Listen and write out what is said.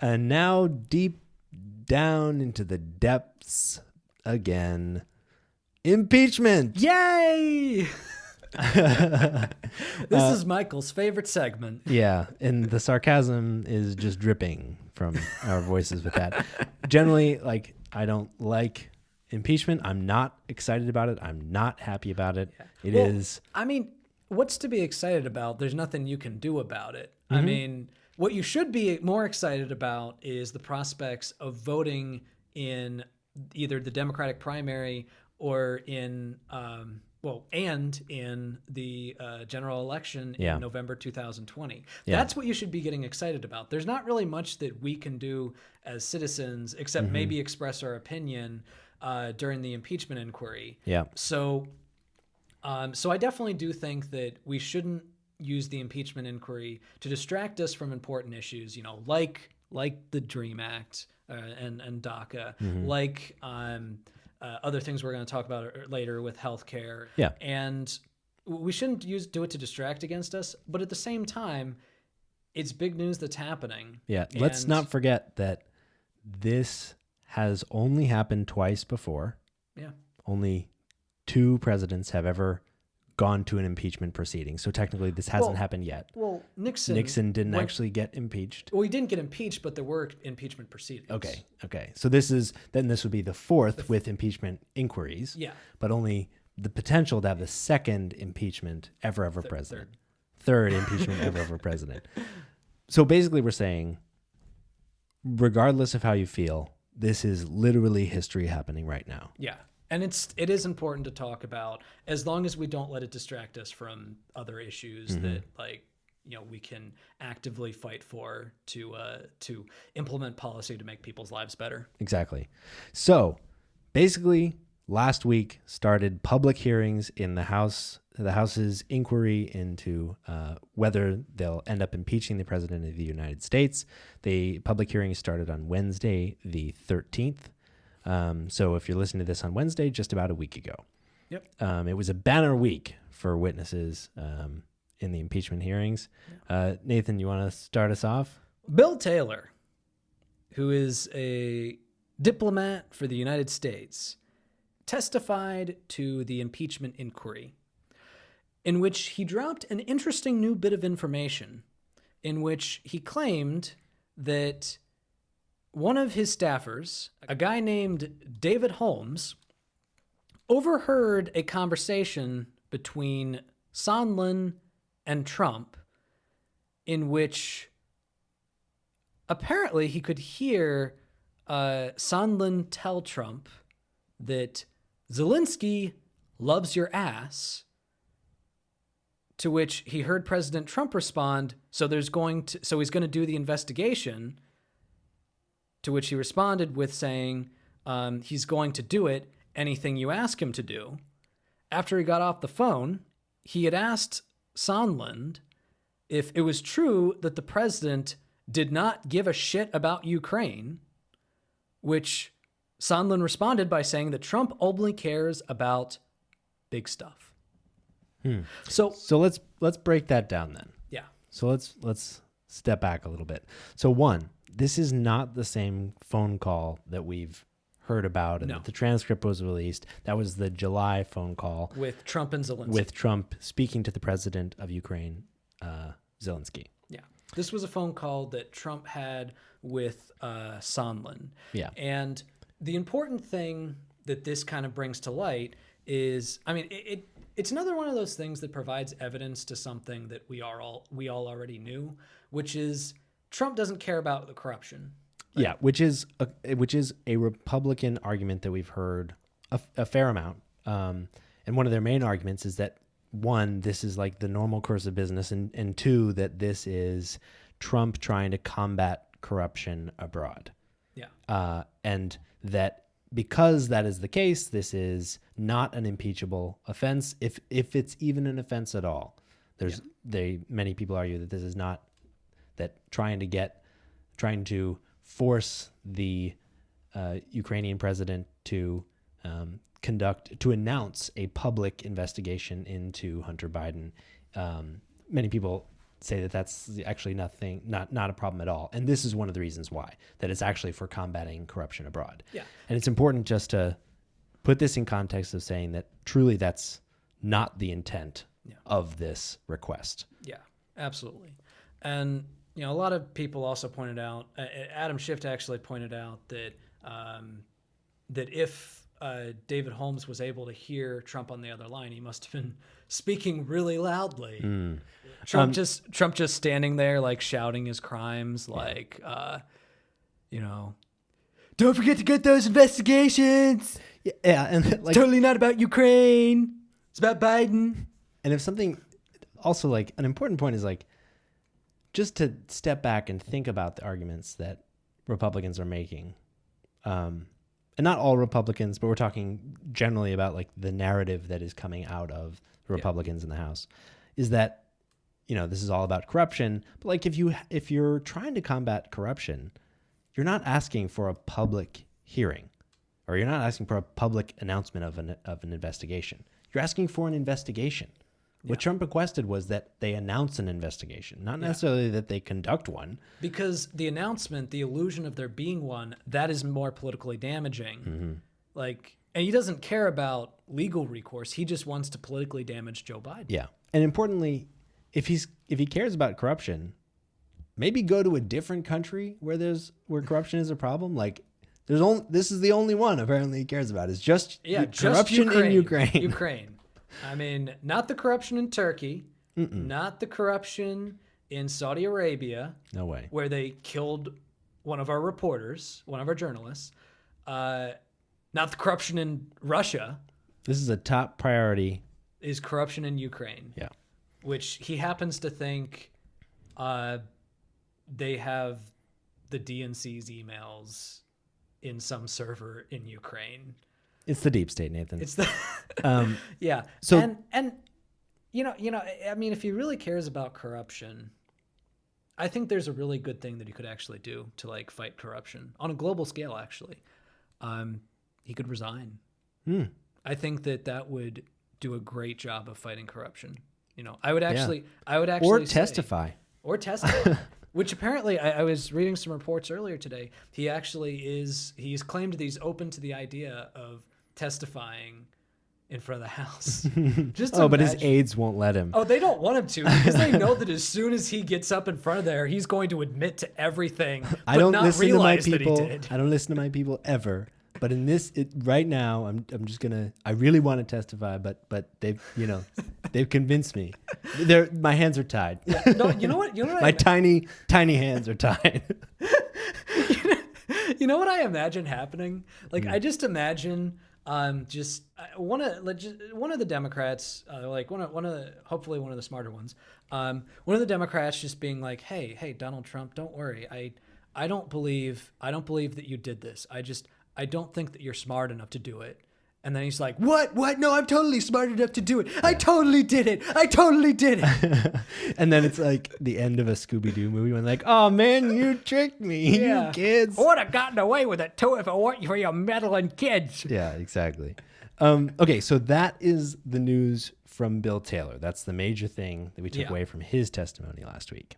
And now deep down into the depths again. Impeachment. Yay! This is Michael's favorite segment. Yeah, and the sarcasm is just dripping from our voices with that. Generally, like, I don't like impeachment. I'm not excited about it. I'm not happy about it. Yeah. It is. I mean, what's to be excited about? There's nothing you can do about it. I mean, what you should be more excited about is the prospects of voting in either the Democratic primary or in and in the general election in November 2020. That's what you should be getting excited about. There's not really much that we can do as citizens except maybe express our opinion during the impeachment inquiry. Yeah. So I definitely do think that we shouldn't use the impeachment inquiry to distract us from important issues, like the DREAM Act and DACA, like other things we're going to talk about later with healthcare. Yeah. And we shouldn't do it to distract against us, but at the same time, it's big news that's happening. Yeah. Let's not forget that this has only happened twice before. Yeah. Only 2 presidents have ever gone to an impeachment proceeding. So technically this hasn't happened yet. Well, Nixon didn't actually get impeached. Well, he didn't get impeached, but there were impeachment proceedings. Okay. So this would be the 4th with impeachment inquiries. Yeah. But only the potential to have the 2nd impeachment ever president. Third impeachment ever president. So basically we're saying, regardless of how you feel, this is literally history happening right now. Yeah. And it is important to talk about, as long as we don't let it distract us from other issues that, like, we can actively fight for to implement policy to make people's lives better. Exactly. So basically last week started public hearings in the House's inquiry into whether they'll end up impeaching the president of the United States. The public hearing started on Wednesday, the 13th. So if you're listening to this on Wednesday, just about a week ago. Yep. It was a banner week for witnesses in the impeachment hearings. Nathan, you want to start us off? Bill Taylor, who is a diplomat for the United States, testified to the impeachment inquiry, in which he dropped an interesting new bit of information, in which he claimed that one of his staffers, a guy named David Holms, overheard a conversation between Sondland and Trump in which apparently he could hear Sondland tell Trump that Zelensky loves your ass, to which he heard President Trump respond, so he's going to do the investigation. To which he responded with saying he's going to do it, anything you ask him to do. After he got off the phone, he had asked Sondland if it was true that the president did not give a shit about Ukraine, which Sondland responded by saying that Trump only cares about big stuff. So let's break that down then. Yeah. So let's step back a little bit. So one, this is not the same phone call that we've heard about and that the transcript was released. That was the July phone call with Trump and Zelensky. With Trump speaking to the president of Ukraine, Zelensky. Yeah. This was a phone call that Trump had with Sondland. Yeah. And the important thing that this kind of brings to light is, I mean, it's another one of those things that provides evidence to something that we all already knew, which is Trump doesn't care about the corruption. Right? Yeah, which is a Republican argument that we've heard a fair amount. And one of their main arguments is that, one, this is like the normal course of business, and two, that this is Trump trying to combat corruption abroad. Yeah. And that because that is the case, this is not an impeachable offense, if it's even an offense at all. Many people argue that this is not, that trying to force the Ukrainian president to announce a public investigation into Hunter Biden. Many people say that that's actually not a problem at all. And this is one of the reasons why, that it's actually for combating corruption abroad. Yeah. And it's important just to put this in context of saying that truly that's not the intent of this request. Yeah, absolutely. And, a lot of people also pointed out, Adam Schiff actually pointed out that that if David Holmes was able to hear Trump on the other line, he must have been speaking really loudly. Trump just standing there, like, shouting his crimes, like, don't forget to get those investigations. Yeah, and like, totally not about Ukraine. It's about Biden. And if something, also, like, an important point is, like, just to step back and think about the arguments that Republicans are making. And not all Republicans, but we're talking generally about, like, the narrative that is coming out of the Republicans in the House, is that, this is all about corruption. But, like, if you're trying to combat corruption, you're not asking for a public hearing, or you're not asking for a public announcement of an investigation. You're asking for an investigation. What Trump requested was that they announce an investigation, not necessarily that they conduct one. Because the announcement, the illusion of there being one, that is more politically damaging. Mm-hmm. Like, and he doesn't care about legal recourse. He just wants to politically damage Joe Biden. Yeah. And importantly, if he cares about corruption, maybe go to a different country where corruption is a problem. Like, this is the only one apparently he cares about, is just corruption in Ukraine. Ukraine. I mean, not the corruption in Turkey, not the corruption in Saudi Arabia. No way. Where they killed one of our reporters, one of our journalists. Not the corruption in Russia. This is a top priority. Is corruption in Ukraine. Yeah. Which he happens to think they have the DNC's emails in some server in Ukraine. It's the deep state, Nathan. It's the yeah. So and I mean, if he really cares about corruption, I think there's a really good thing that he could actually do to, like, fight corruption on a global scale. Actually, he could resign. I think that would do a great job of fighting corruption. I would actually or testify. Which apparently, I was reading some reports earlier today. He's claimed that he's open to the idea of testifying in front of the House. But his aides won't let him. Oh, they don't want him to, because they know that as soon as he gets up in front of there, he's going to admit to everything. I don't listen to my people. I don't listen to my people ever. But in right now, I'm just gonna. I really want to testify, but they've they've convinced me. My hands are tied. Yeah, no, you know what? My tiny hands are tied. You know what I imagine happening? Like, I just imagine one of the Democrats, hopefully one of the smarter ones, one of the Democrats just being like, hey, Donald Trump, don't worry. I don't believe that you did this. I don't think that you're smart enough to do it. And then he's like, what? No, I'm totally smart enough to do it. I totally did it. And then it's like the end of a Scooby-Doo movie when, like, oh man, you tricked me, you kids. I would have gotten away with it too if it weren't for your meddling kids. Yeah, exactly. Okay, so that is the news from Bill Taylor. That's the major thing that we took away from his testimony last week.